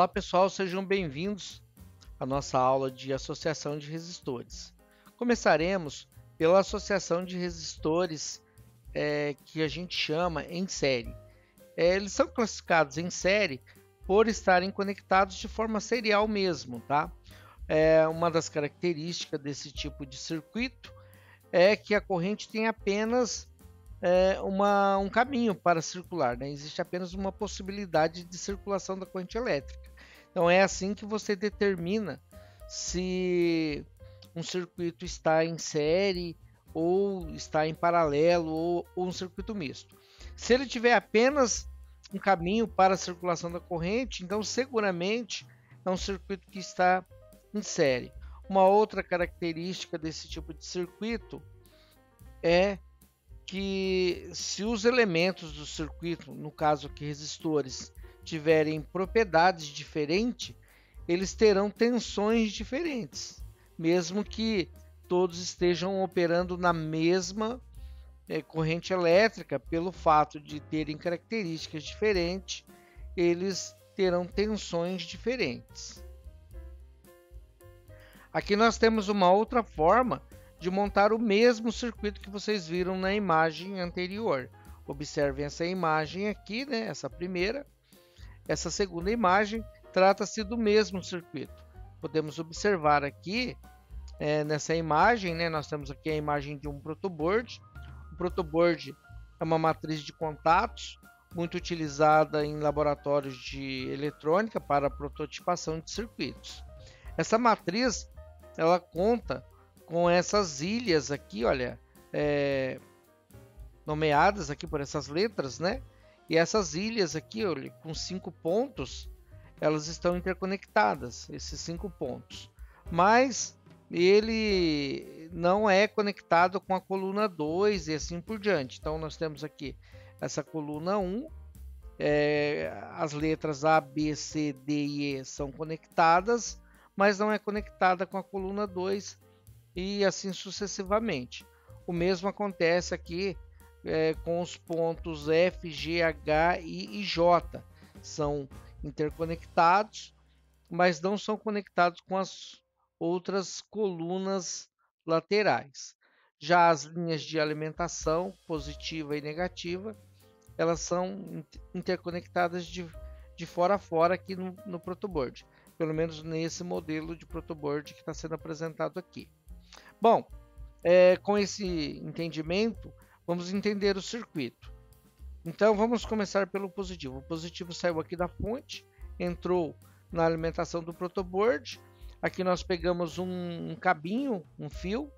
Olá pessoal, sejam bem-vindos à nossa aula de associação de resistores. Começaremos pela associação de resistores que a gente chama em série. Eles são classificados em série por estarem conectados de forma serial mesmo, tá? Uma das características desse tipo de circuito é que a corrente tem apenas um caminho para circular, né? Existe apenas uma possibilidade de circulação da corrente elétrica. Então é assim que você determina se um circuito está em série ou está em paralelo ou um circuito misto. Se ele tiver apenas um caminho para a circulação da corrente, então seguramente é um circuito que está em série. Uma outra característica desse tipo de circuito é que se os elementos do circuito, no caso aqui resistores, tiverem propriedades diferentes, eles terão tensões diferentes, mesmo que todos estejam operando na mesma corrente elétrica, pelo fato de terem características diferentes, eles terão tensões diferentes. Aqui nós temos uma outra forma de montar o mesmo circuito que vocês viram na imagem anterior. Observem essa imagem aqui, né? Essa primeira. Essa segunda imagem trata-se do mesmo circuito. Podemos observar aqui, nessa imagem, né? Nós temos aqui a imagem de um protoboard. O protoboard é uma matriz de contatos muito utilizada em laboratórios de eletrônica para prototipação de circuitos. Essa matriz, ela conta com essas ilhas aqui, olha, nomeadas aqui por essas letras, né? E essas ilhas aqui, olha, com 5 pontos, elas estão interconectadas, esses 5 pontos. Mas ele não é conectado com a coluna 2 e assim por diante. Então nós temos aqui essa coluna 1, as letras A, B, C, D e E são conectadas, mas não é conectada com a coluna 2 e assim sucessivamente. O mesmo acontece aqui com os pontos F, G, H, I e J. São interconectados, mas não são conectados com as outras colunas laterais. Já as linhas de alimentação, positiva e negativa, elas são interconectadas de fora a fora aqui no protoboard. Pelo menos nesse modelo de protoboard que está sendo apresentado aqui. Bom, com esse entendimento, vamos entender o circuito. Então, vamos começar pelo positivo. O positivo saiu aqui da fonte, entrou na alimentação do protoboard. Aqui nós pegamos um cabinho, um fio.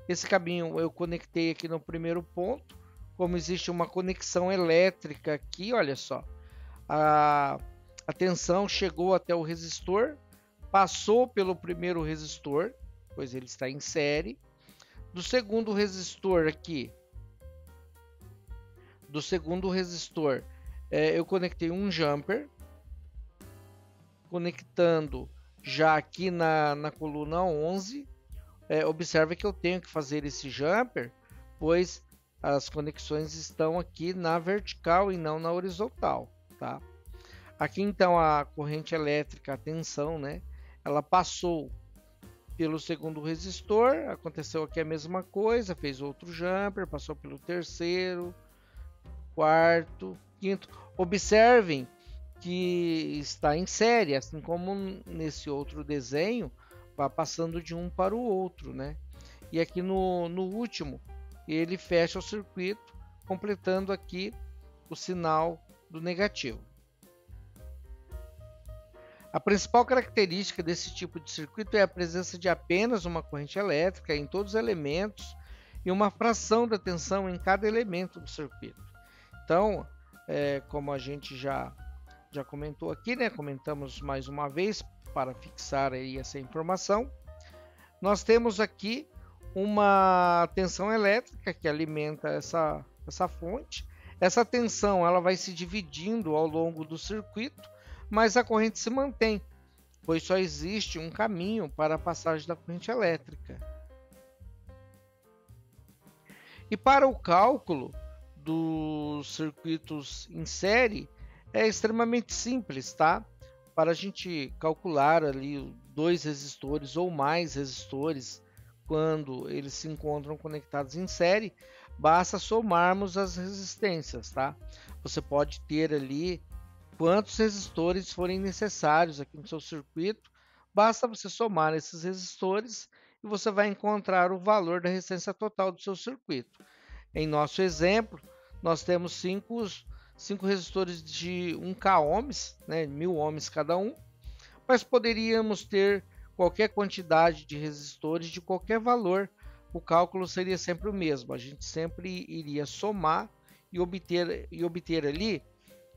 Esse cabinho eu conectei aqui no primeiro ponto. Como existe uma conexão elétrica aqui, olha só. A tensão chegou até o resistor, passou pelo primeiro resistor, pois ele está em série. Do segundo resistor aqui, eu conectei um jumper, conectando já aqui na coluna 11. Observe que eu tenho que fazer esse jumper, pois as conexões estão aqui na vertical e não na horizontal, tá? Aqui então a corrente elétrica, a tensão, né? Ela passou pelo segundo resistor, aconteceu aqui a mesma coisa, fez outro jumper, passou pelo terceiro, quarto, quinto. Observem que está em série, assim como nesse outro desenho, vai passando de um para o outro, né? E aqui no último, ele fecha o circuito, completando aqui o sinal do negativo. A principal característica desse tipo de circuito é a presença de apenas uma corrente elétrica em todos os elementos e uma fração da tensão em cada elemento do circuito. Então, como a gente já comentou aqui, né? Comentamos mais uma vez para fixar aí essa informação. Nós temos aqui uma tensão elétrica que alimenta essa fonte. Essa tensão ela vai se dividindo ao longo do circuito, mas a corrente se mantém, pois só existe um caminho para a passagem da corrente elétrica. E para o cálculo dos circuitos em série é extremamente simples, tá? para a gente calcular ali 2 resistores ou mais resistores quando eles se encontram conectados em série, basta somarmos as resistências, tá? Você pode ter ali quantos resistores forem necessários aqui no seu circuito, basta você somar esses resistores e você vai encontrar o valor da resistência total do seu circuito. Em nosso exemplo, nós temos 5 resistores de 1K ohms, né, 1000 ohms cada um, mas poderíamos ter qualquer quantidade de resistores de qualquer valor, o cálculo seria sempre o mesmo, a gente sempre iria somar e obter ali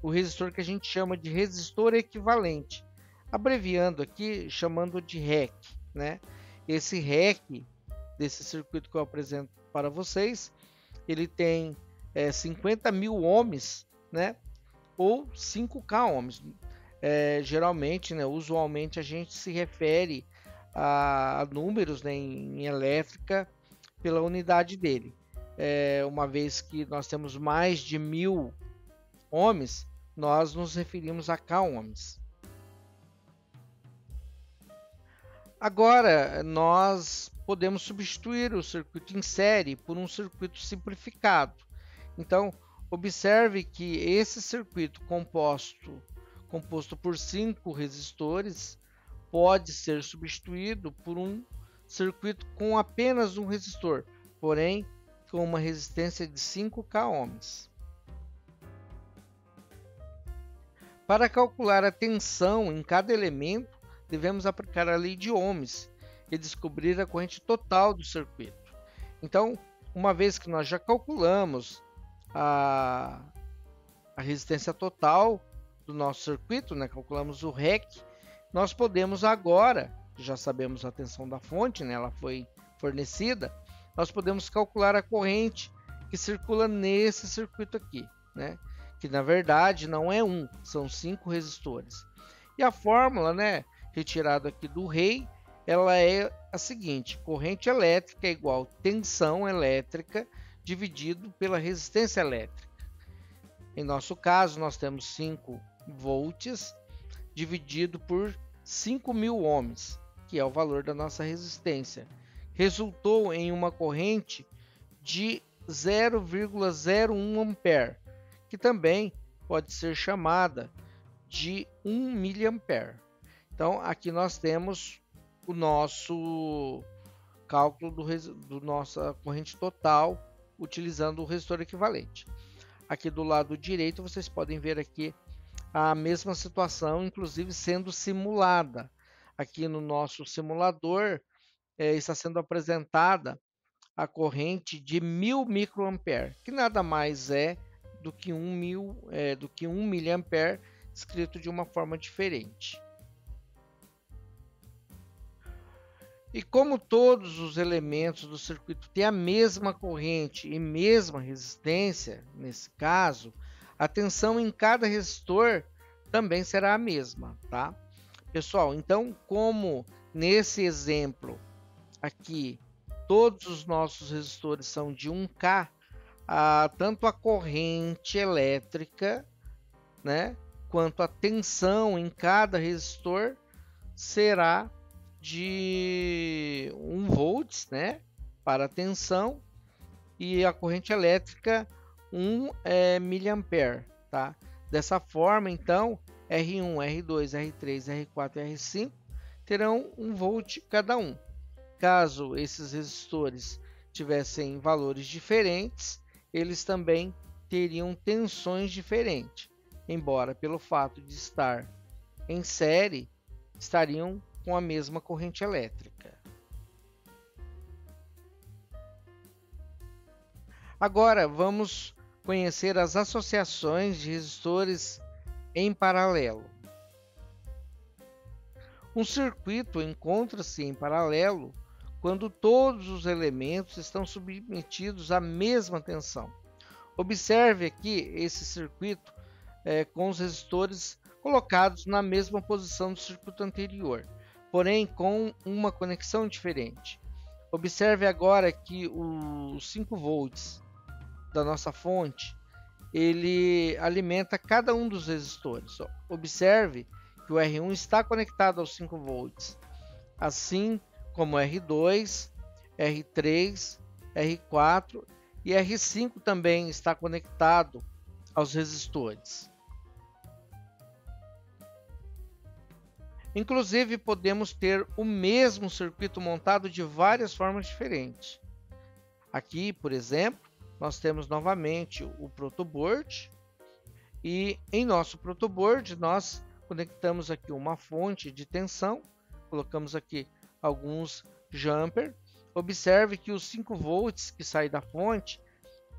o resistor que a gente chama de resistor equivalente, abreviando aqui, chamando de REC, né? Esse REC desse circuito que eu apresento para vocês, ele tem 50.000 ohms, né? Ou 5K ohms. Geralmente, né, usualmente a gente se refere a números, né, em elétrica pela unidade dele. Uma vez que nós temos mais de 1000 ohms, nós nos referimos a K ohms. Agora, nós podemos substituir o circuito em série por um circuito simplificado. Então, observe que esse circuito composto por 5 resistores pode ser substituído por um circuito com apenas um resistor, porém com uma resistência de 5K ohms. Para calcular a tensão em cada elemento, devemos aplicar a lei de Ohms e descobrir a corrente total do circuito. Então, uma vez que nós já calculamos a resistência total do nosso circuito, né, calculamos o REC, nós podemos agora, já sabemos a tensão da fonte, né, ela foi fornecida, nós podemos calcular a corrente que circula nesse circuito aqui, né, que na verdade não é um, são 5 resistores. E a fórmula, né, retirada aqui do REI, ela é a seguinte: corrente elétrica é igual tensão elétrica dividido pela resistência elétrica. Em nosso caso, nós temos 5 volts dividido por 5.000 ohms, que é o valor da nossa resistência. Resultou em uma corrente de 0,01 ampere, que também pode ser chamada de 1 miliampere. Então, aqui nós temos o nosso cálculo do nossa corrente total utilizando o resistor equivalente. Aqui do lado direito vocês podem ver aqui a mesma situação, inclusive sendo simulada. Aqui no nosso simulador está sendo apresentada a corrente de 1000 microampere, que nada mais é do que 1 miliampere escrito de uma forma diferente. E como todos os elementos do circuito têm a mesma corrente e mesma resistência, nesse caso, a tensão em cada resistor também será a mesma, tá? Pessoal, então, como nesse exemplo aqui, todos os nossos resistores são de 1K, tanto a corrente elétrica, né, quanto a tensão em cada resistor será de 1 volts, né, para a tensão, e a corrente elétrica 1 miliampere, tá? Dessa forma, então, R1, R2, R3, R4 e R5 terão 1 volt cada um. Caso esses resistores tivessem valores diferentes, eles também teriam tensões diferentes, embora pelo fato de estar em série, estariam com a mesma corrente elétrica. Agora vamos conhecer as associações de resistores em paralelo. Um circuito encontra-se em paralelo quando todos os elementos estão submetidos à mesma tensão. Observe aqui esse circuito com os resistores colocados na mesma posição do circuito anterior, porém com uma conexão diferente. Observe agora que os 5 volts da nossa fonte, ele alimenta cada um dos resistores. Observe que o R1 está conectado aos 5 volts, assim como R2, R3, R4 e R5 também está conectado aos resistores. Inclusive, podemos ter o mesmo circuito montado de várias formas diferentes. Aqui, por exemplo, nós temos novamente o protoboard, e em nosso protoboard nós conectamos aqui uma fonte de tensão, colocamos aqui alguns jumper. Observe que os 5 volts que sai da fonte,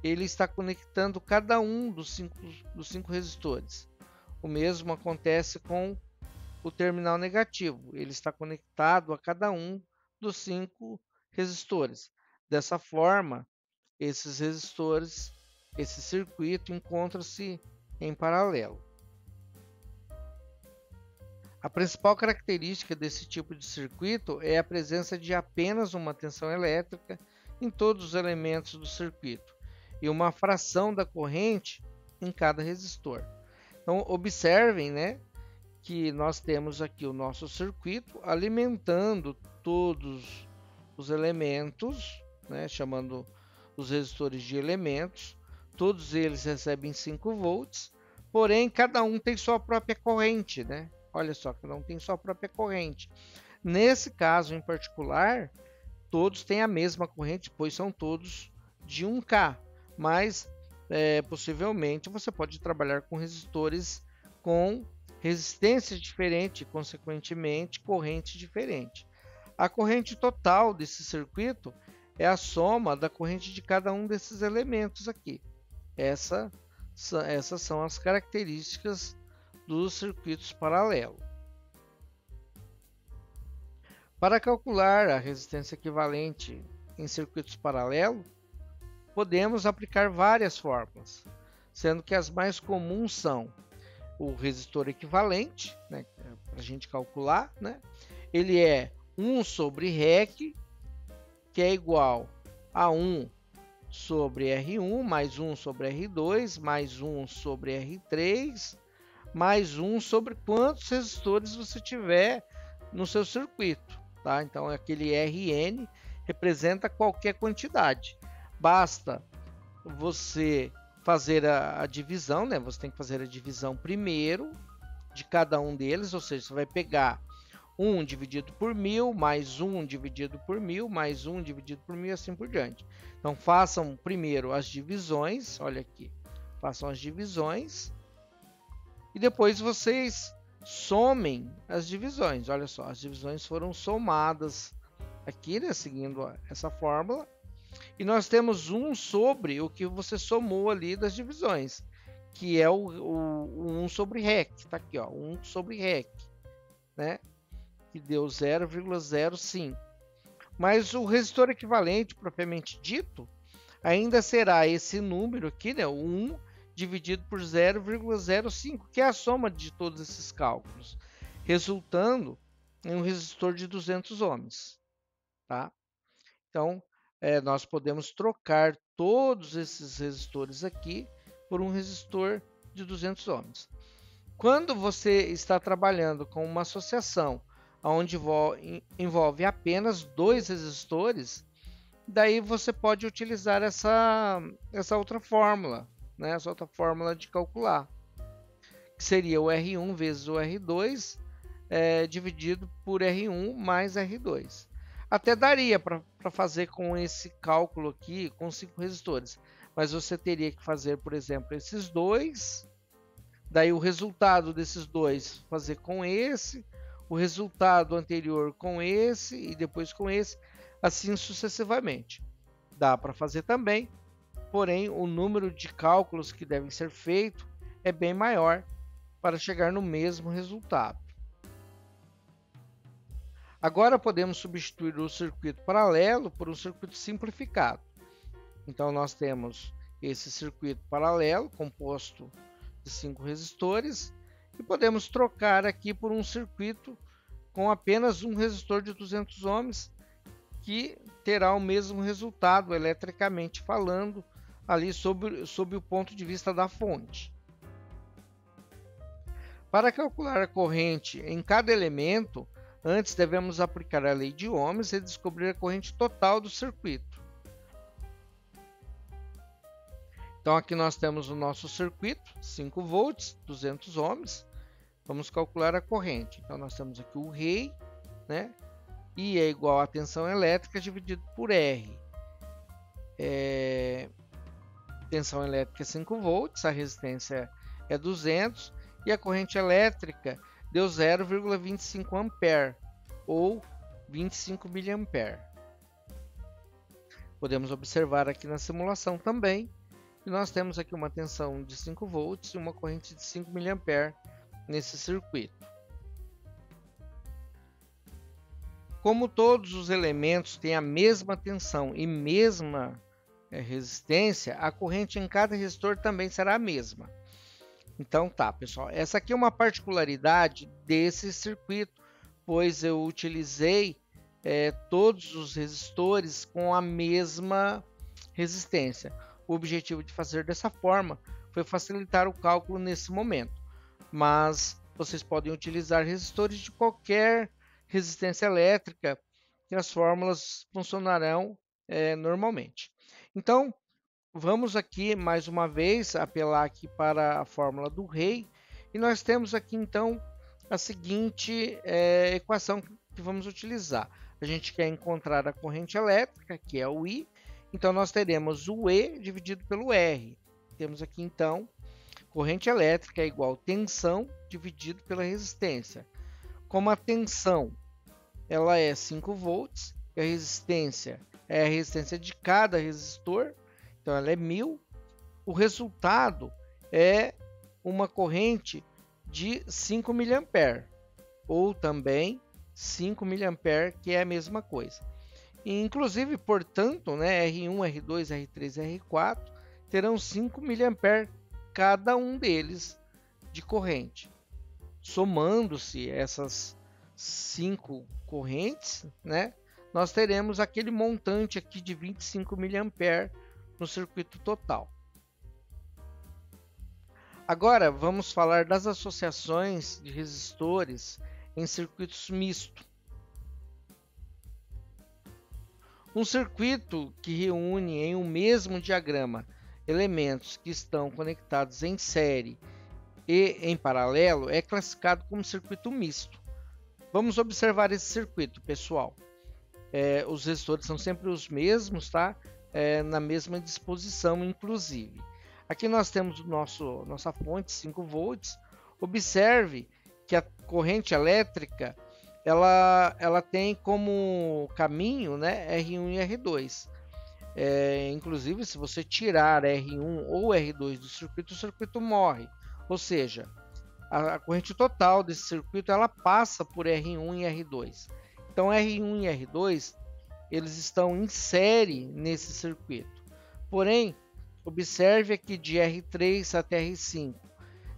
ele está conectando cada um dos cinco resistores. O mesmo acontece com o terminal negativo, ele está conectado a cada um dos 5 resistores. Dessa forma, esses resistores, esse circuito encontra-se em paralelo. A principal característica desse tipo de circuito é a presença de apenas uma tensão elétrica em todos os elementos do circuito e uma fração da corrente em cada resistor. Então, observem, né, que nós temos aqui o nosso circuito alimentando todos os elementos, né, chamando os resistores de elementos. Todos eles recebem 5 volts, porém cada um tem sua própria corrente, né? Olha só, cada um tem sua própria corrente. Nesse caso em particular, todos têm a mesma corrente, pois são todos de 1K, mas possivelmente você pode trabalhar com resistores com resistências diferentes, consequentemente corrente diferente. A corrente total desse circuito é a soma da corrente de cada um desses elementos aqui. Essas são as características dos circuitos paralelos. Para calcular a resistência equivalente em circuitos paralelos, podemos aplicar várias fórmulas, sendo que as mais comuns são o resistor equivalente, né, para a gente calcular, né? Ele é 1 sobre REC, que é igual a 1 sobre R1, mais 1 sobre R2, mais 1 sobre R3, mais 1 sobre quantos resistores você tiver no seu circuito. Tá? Então, aquele Rn representa qualquer quantidade. Basta você fazer a divisão, né? Você tem que fazer a divisão primeiro de cada um deles, ou seja, você vai pegar 1 dividido por 1000, mais 1 dividido por 1000, mais 1 dividido por 1000, assim por diante. Então, façam primeiro as divisões, olha aqui, façam as divisões, e depois vocês somem as divisões. Olha só, as divisões foram somadas aqui, né, seguindo essa fórmula. E nós temos 1 sobre o que você somou ali das divisões, que é o 1 sobre REC. Está aqui, ó, 1 sobre REC, né? Que deu 0,05. Mas o resistor equivalente, propriamente dito, ainda será esse número aqui, né? 1 dividido por 0,05, que é a soma de todos esses cálculos, resultando em um resistor de 200 ohms. Tá? Então, nós podemos trocar todos esses resistores aqui por um resistor de 200 ohms. Quando você está trabalhando com uma associação onde envolve apenas 2 resistores, daí você pode utilizar essa outra fórmula, né? Essa outra fórmula de calcular, que seria o R1 vezes o R2 dividido por R1 mais R2. Até daria para fazer com esse cálculo aqui com 5 resistores, mas você teria que fazer, por exemplo, esses dois, daí o resultado desses dois fazer com esse, o resultado anterior com esse e depois com esse, assim sucessivamente. Dá para fazer também, porém o número de cálculos que devem ser feitos é bem maior para chegar no mesmo resultado. Agora podemos substituir o circuito paralelo por um circuito simplificado. Então nós temos esse circuito paralelo composto de 5 resistores e podemos trocar aqui por um circuito com apenas um resistor de 200 ohms que terá o mesmo resultado eletricamente falando ali sob o ponto de vista da fonte. Para calcular a corrente em cada elemento, antes devemos aplicar a lei de ohms e descobrir a corrente total do circuito. Então aqui nós temos o nosso circuito, 5 volts, 200 ohms. Vamos calcular a corrente. Então nós temos aqui o rei, né? I é igual a tensão elétrica dividido por R. Tensão elétrica é 5 volts, a resistência é 200 e a corrente elétrica deu 0,25 ampere ou 25 miliampere. Podemos observar aqui na simulação também que nós temos aqui uma tensão de 5 volts e uma corrente de 5 miliampere nesse circuito. Como todos os elementos têm a mesma tensão e mesma resistência, a corrente em cada resistor também será a mesma. Então tá, pessoal, essa aqui é uma particularidade desse circuito, pois eu utilizei todos os resistores com a mesma resistência. O objetivo de fazer dessa forma foi facilitar o cálculo nesse momento, mas vocês podem utilizar resistores de qualquer resistência elétrica e as fórmulas funcionarão normalmente. Então, vamos aqui mais uma vez apelar aqui para a fórmula do rei e nós temos aqui então a seguinte equação que vamos utilizar. A gente quer encontrar a corrente elétrica, que é o I, então nós teremos o E dividido pelo R. Temos aqui então corrente elétrica é igual a tensão dividido pela resistência. Como a tensão ela é 5 volts e a resistência é a resistência de cada resistor, então ela é 1000. O resultado é uma corrente de 5 miliampere ou também 5 miliampere, que é a mesma coisa. E, inclusive, portanto, né, R1, R2, R3 e R4 terão 5 miliampere cada um deles de corrente. Somando-se essas 5 correntes, né, nós teremos aquele montante aqui de 25 miliampere no circuito total. Agora vamos falar das associações de resistores em circuitos mistos. Um circuito que reúne em um mesmo diagrama elementos que estão conectados em série e em paralelo é classificado como circuito misto. Vamos observar esse circuito, pessoal. Os resistores são sempre os mesmos, tá? Na mesma disposição, inclusive. Aqui nós temos nossa fonte 5 volts. Observe que a corrente elétrica ela tem como caminho, né, R1 e R2. Inclusive, se você tirar R1 ou R2 do circuito, o circuito morre. Ou seja, a corrente total desse circuito ela passa por R1 e R2. Então R1 e R2 eles estão em série nesse circuito. Porém, observe aqui de R3 até R5.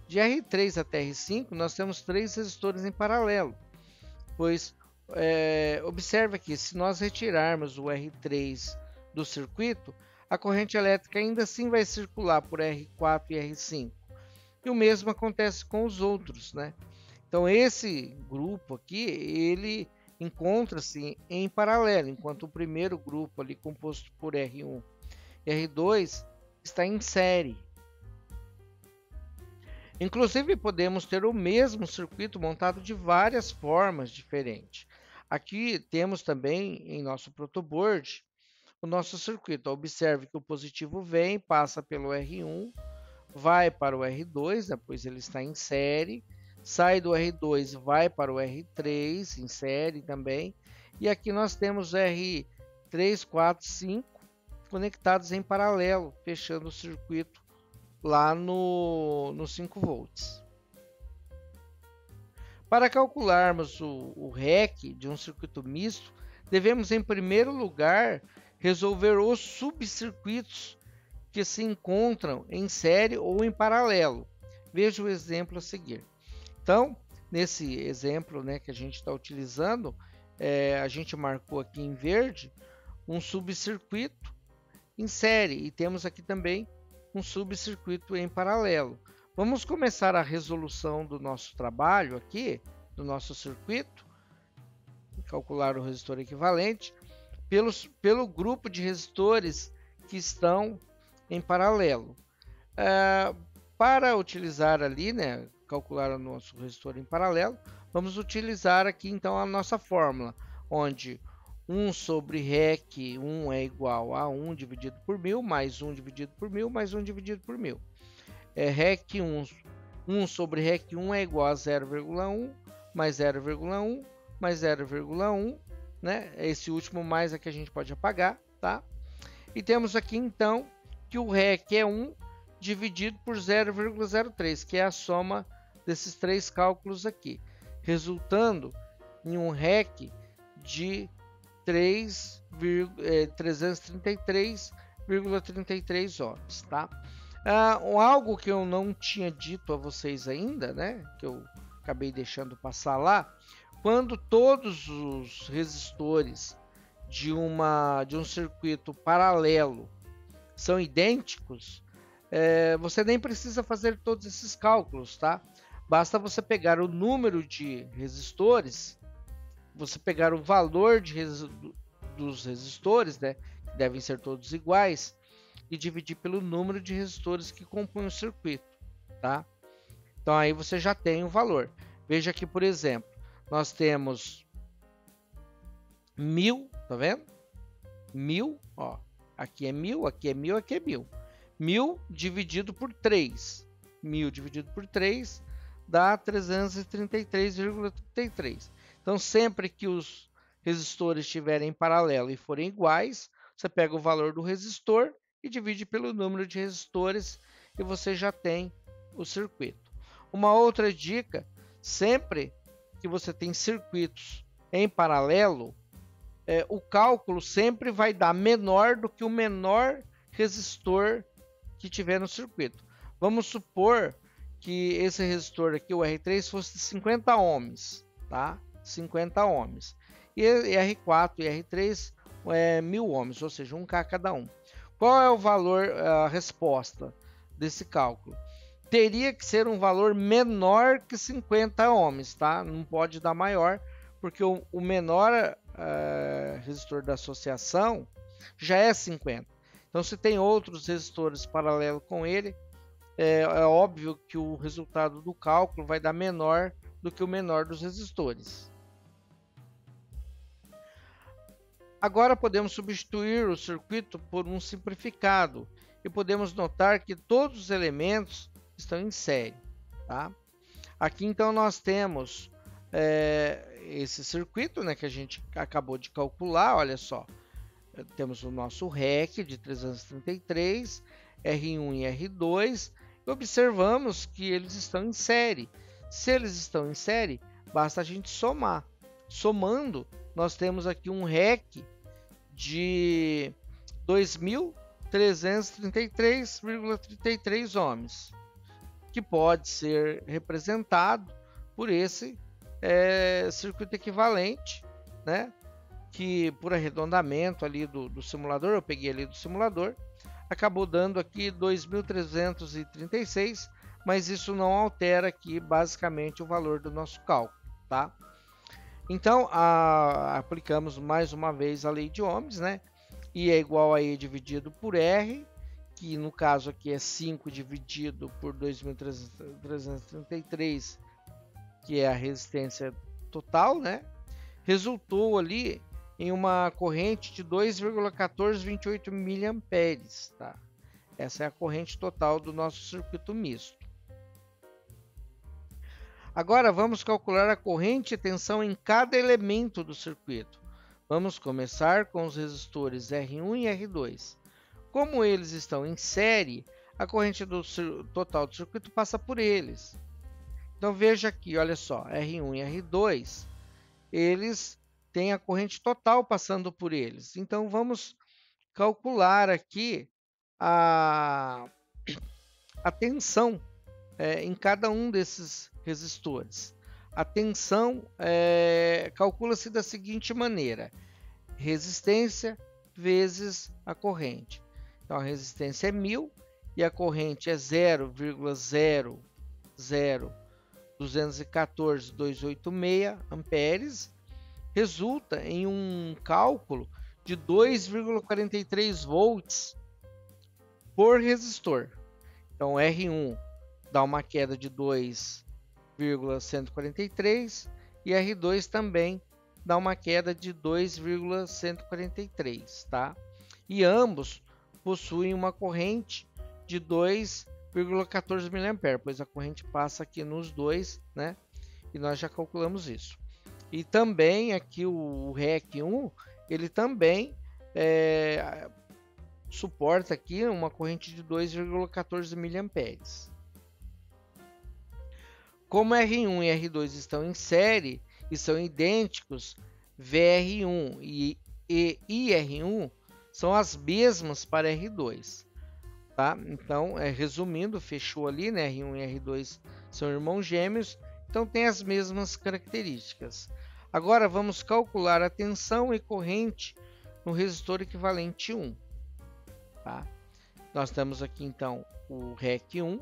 De R3 até R5 nós temos 3 resistores em paralelo. Pois observe aqui, se nós retirarmos o R3 do circuito, a corrente elétrica ainda assim vai circular por R4 e R5. E o mesmo acontece com os outros, né? Então esse grupo aqui, ele encontra-se em paralelo, enquanto o primeiro grupo ali composto por R1 e R2 está em série. Inclusive podemos ter o mesmo circuito montado de várias formas diferentes. Aqui temos também em nosso protoboard o nosso circuito. Observe que o positivo vem, passa pelo R1, vai para o R2, depois ele está em série, sai do R2, vai para o R3, em série também, e aqui nós temos R3, 4, 5 conectados em paralelo, fechando o circuito lá no 5 volts. Para calcularmos o REC de um circuito misto, devemos em primeiro lugar resolver os subcircuitos que se encontram em série ou em paralelo. Veja o exemplo a seguir. Então, nesse exemplo, né, que a gente está utilizando, a gente marcou aqui em verde um subcircuito em série e temos aqui também um subcircuito em paralelo. Vamos começar a resolução do nosso trabalho aqui, do nosso circuito, calcular o resistor equivalente, pelo grupo de resistores que estão em paralelo. Para utilizar ali, né, calcular o nosso resistor em paralelo, vamos utilizar aqui então a nossa fórmula, onde 1 sobre REC 1 é igual a 1 dividido por 1000, mais 1 dividido por 1000, mais 1 dividido por 1000. REC 1 sobre REC 1 é igual a 0,1, mais 0,1, mais 0,1, né? Esse último mais é que a gente pode apagar, tá? E temos aqui então que o REC é 1 dividido por 0,03, que é a soma desses três cálculos aqui, resultando em um REC de 333,33 ohms, tá? Algo que eu não tinha dito a vocês ainda, né, que eu acabei deixando passar lá, quando todos os resistores de um circuito paralelo são idênticos, você nem precisa fazer todos esses cálculos, tá? Basta você pegar o número de resistores, você pegar o valor dos resistores, né, que devem ser todos iguais, e dividir pelo número de resistores que compõem o circuito, tá? Então aí você já tem o valor. Veja aqui, por exemplo, nós temos 1000, tá vendo? 1000, ó, aqui é 1000, aqui é 1000, aqui é 1000. 1000 dividido por 3. 1000 dividido por 3 dá 333,33. Então, sempre que os resistores estiverem em paralelo e forem iguais, você pega o valor do resistor e divide pelo número de resistores e você já tem o circuito. Uma outra dica, sempre que você tem circuitos em paralelo, o cálculo sempre vai dar menor do que o menor resistor que tiver no circuito. Vamos supor que esse resistor aqui, o R3, fosse de 50 ohms, tá? 50 ohms. E R4 e R3 é 1000 ohms, ou seja, 1K cada um. Qual é o valor, a resposta desse cálculo? Teria que ser um valor menor que 50 ohms, tá? Não pode dar maior, porque o menor resistor da associação já é 50. Então, se tem outros resistores paralelos com ele, é óbvio que o resultado do cálculo vai dar menor do que o menor dos resistores. Agora podemos substituir o circuito por um simplificado e podemos notar que todos os elementos estão em série, tá? Aqui então nós temos esse circuito, né, que a gente acabou de calcular, olha só. Temos o nosso REC de 333, R1 e R2, e observamos que eles estão em série. Se eles estão em série, basta a gente somar. Somando, nós temos aqui um REC de 2.333,33 ohms, que pode ser representado por esse circuito equivalente, né? Que por arredondamento ali do simulador, eu peguei ali do simulador, acabou dando aqui 2.336, mas isso não altera aqui basicamente o valor do nosso cálculo, tá? Então, aplicamos mais uma vez a lei de Ohms, né? I é igual a E dividido por R, que no caso aqui é 5 dividido por 2.333, que é a resistência total, né? Resultou ali em uma corrente de 2,1428 mA, tá? Essa é a corrente total do nosso circuito misto. Agora vamos calcular a corrente e tensão em cada elemento do circuito. Vamos começar com os resistores R1 e R2. Como eles estão em série, a corrente total do circuito passa por eles. Então veja aqui, olha só, R1 e R2, eles têm a corrente total passando por eles. Então vamos calcular aqui a tensão em cada um desses resistores. A tensão calcula-se da seguinte maneira: resistência vezes a corrente. Então a resistência é 1000 e a corrente é 0,00214,286 amperes, resulta em um cálculo de 2,43 volts por resistor. Então, R1 dá uma queda de 2,143 e R2 também dá uma queda de 2,143, tá? E ambos possuem uma corrente de 2,14 mA, pois a corrente passa aqui nos dois, né? E nós já calculamos isso. E também aqui o REC 1, ele também suporta aqui uma corrente de 2,14 mA. Como R1 e R2 estão em série e são idênticos, VR1 e IR1 são as mesmas para R2. Tá? Então, resumindo, fechou ali, né? R1 e R2 são irmãos gêmeos, então tem as mesmas características. Agora vamos calcular a tensão e corrente no resistor equivalente 1. Tá? Nós temos aqui então o REC 1,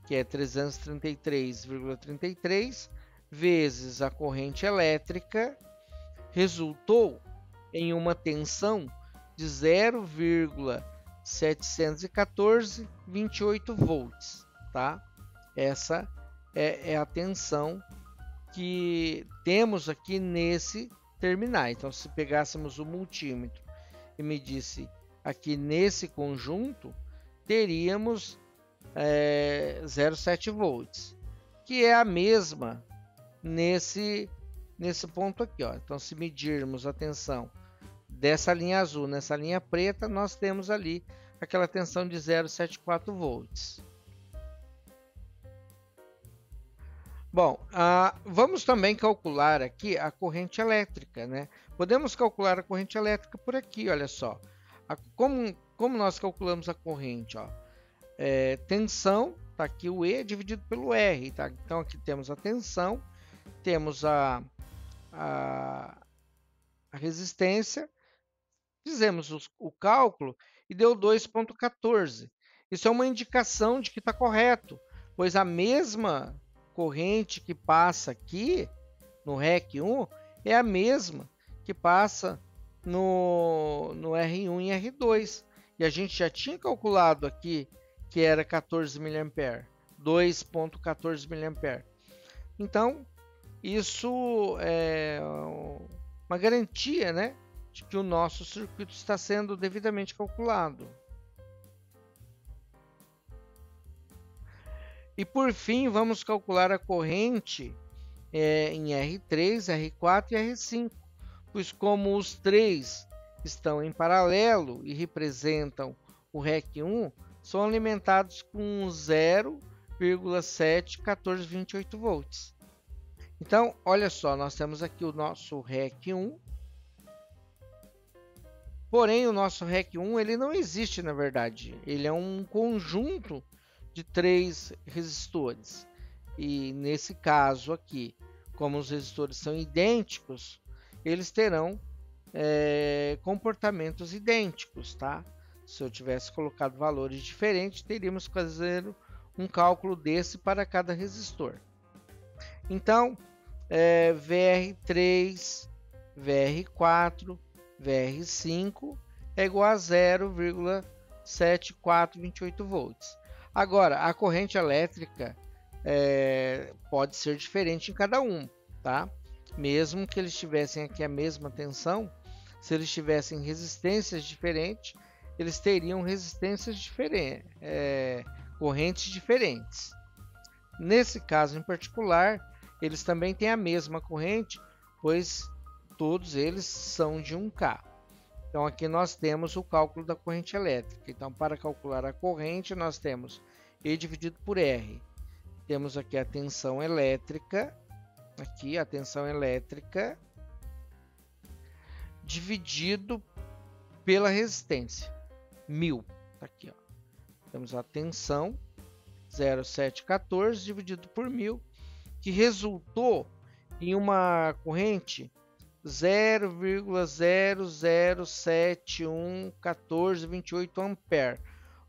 que é 333,33 vezes a corrente elétrica, resultou em uma tensão de 0,714,28 volts, tá? Essa é a tensão que temos aqui nesse terminal. Então, se pegássemos o multímetro e medisse aqui nesse conjunto, teríamos 0,7 volts, que é a mesma nesse ponto aqui, ó. Então, se medirmos a tensão dessa linha azul nessa linha preta, nós temos ali aquela tensão de 0,74 volts. Bom, vamos também calcular aqui a corrente elétrica, né? Podemos calcular a corrente elétrica por aqui, olha só. Como nós calculamos a corrente, ó? Tensão, tá aqui o E dividido pelo R, tá? Então aqui temos a tensão, temos a resistência, fizemos o cálculo e deu 2,14. Isso é uma indicação de que está correto, pois a mesma corrente que passa aqui no REC 1 é a mesma que passa no R1 e R2. E a gente já tinha calculado aqui que era 14 mA, 2,14 mA. Então, isso é uma garantia, né, de que o nosso circuito está sendo devidamente calculado. E por fim, vamos calcular a corrente em R3, R4 e R5, pois como os três estão em paralelo e representam o REC 1, são alimentados com 0,71428 volts. Então, olha só, nós temos aqui o nosso REC 1, porém o nosso REC 1 ele não existe na verdade, ele é um conjunto de três resistores. E nesse caso aqui, como os resistores são idênticos, eles terão comportamentos idênticos, tá? Se eu tivesse colocado valores diferentes, teríamos que fazer um cálculo desse para cada resistor. Então, VR3, VR4, VR5 é igual a 0,7428 volts. Agora, a corrente elétrica pode ser diferente em cada um, tá? Mesmo que eles tivessem aqui a mesma tensão, se eles tivessem resistências diferentes, eles teriam resistências diferentes, correntes diferentes. Nesse caso em particular, eles também têm a mesma corrente, pois todos eles são de 1K. Então aqui nós temos o cálculo da corrente elétrica. Então para calcular a corrente nós temos E dividido por R. Temos aqui a tensão elétrica, aqui a tensão elétrica dividido pela resistência, 1000. Tá aqui, ó. Temos a tensão 0,714 dividido por 1000, que resultou em uma corrente 0,00711428 ampere,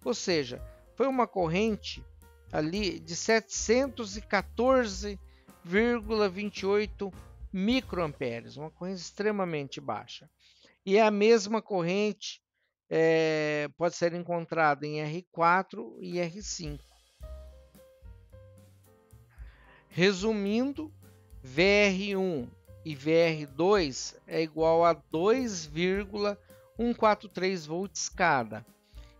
ou seja, foi uma corrente ali de 714,28 microamperes, uma corrente extremamente baixa. E a mesma corrente pode ser encontrada em R4 e R5. Resumindo, VR1 e VR2 é igual a 2,143 volts cada,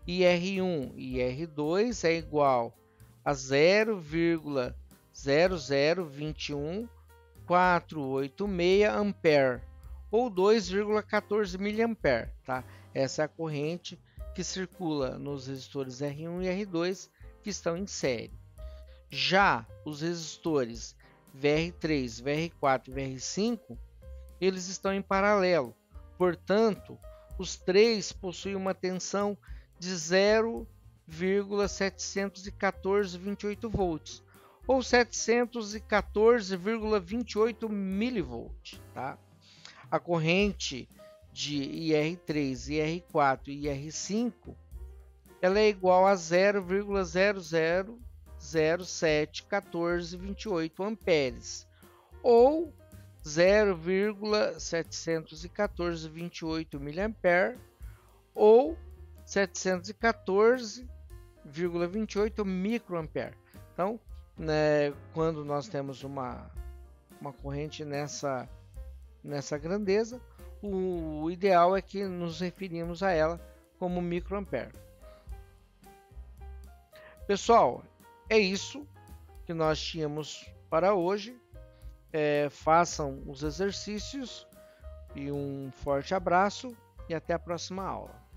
e R1 e R2 é igual a 0,0021486 ampere, ou 2,14 miliampere, tá? Essa é a corrente que circula nos resistores R1 e R2 que estão em série. Já os resistores VR3, VR4 e VR5, eles estão em paralelo. Portanto, os três possuem uma tensão de 0,71428 volts, ou 714,28 milivolts, tá? A corrente de IR3, IR4 e IR5, ela é igual a 0,00071428 amperes, ou 0,71428 miliampere, ou 714,28 microampere. Então, quando nós temos uma corrente nessa grandeza, o ideal é que nos referimos a ela como microampere. Pessoal, é isso que nós tínhamos para hoje. Façam os exercícios e um forte abraço e até a próxima aula.